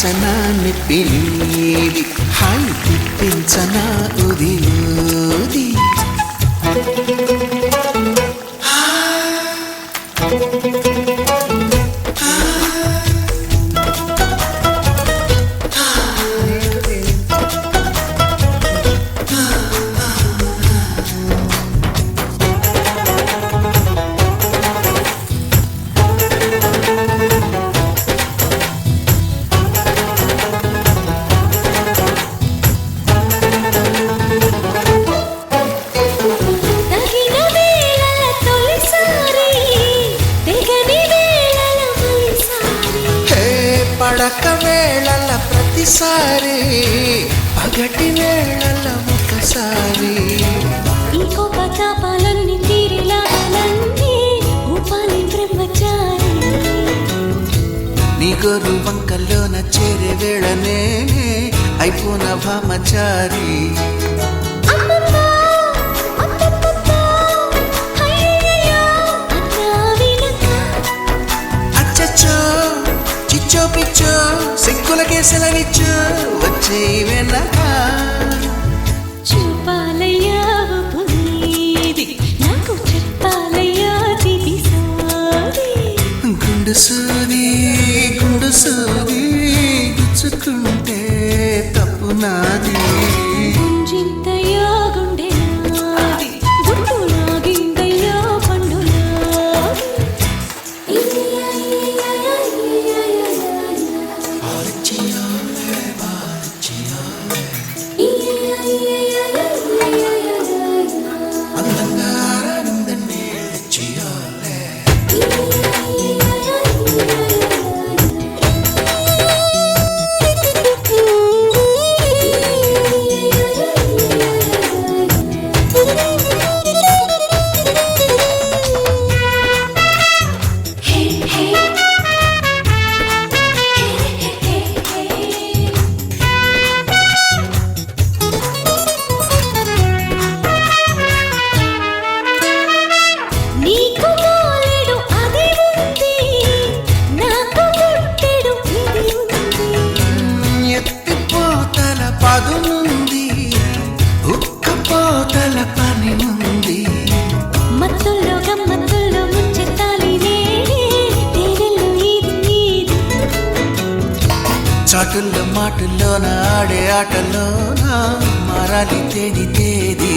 తగ్గించనా నిప్పిలీది హాయి తిప్పించనా ఉది ఊది పడక వేళల ప్రతిసారి పగటి వేళల ఒకసారి ఈ కోపతాపాలన్నీ తీరిలాగాలన్నీ ఊపాలి బ్రహ్మచారి నీ గొర్రు వంకల్లోన చేరే వేళ నేనే అయిపోన భామచారి పిచ్చో పిచ్చో సిక్కులకే సెలవిచ్చో వచ్చే వెనక చూపాలయ్యా పునీది నాకు చెప్పాలయ్యా దివిసాది గుండు సూది గుచ్చుకుంటే తప్పు నాది గుంజింతయ్యా గుండె నాది గుండు నాగిందయ్యా పండు నాది పదునుంది ఉక్కపోతల పని ఉంది మత్తుల్లో గమ్మత్తుల్లో ముంచెత్తాలి తేనెల్లో ఇది చాటుల్లో మాటుల్లోన ఆడే ఆటలోన మారాలి తేది ఇది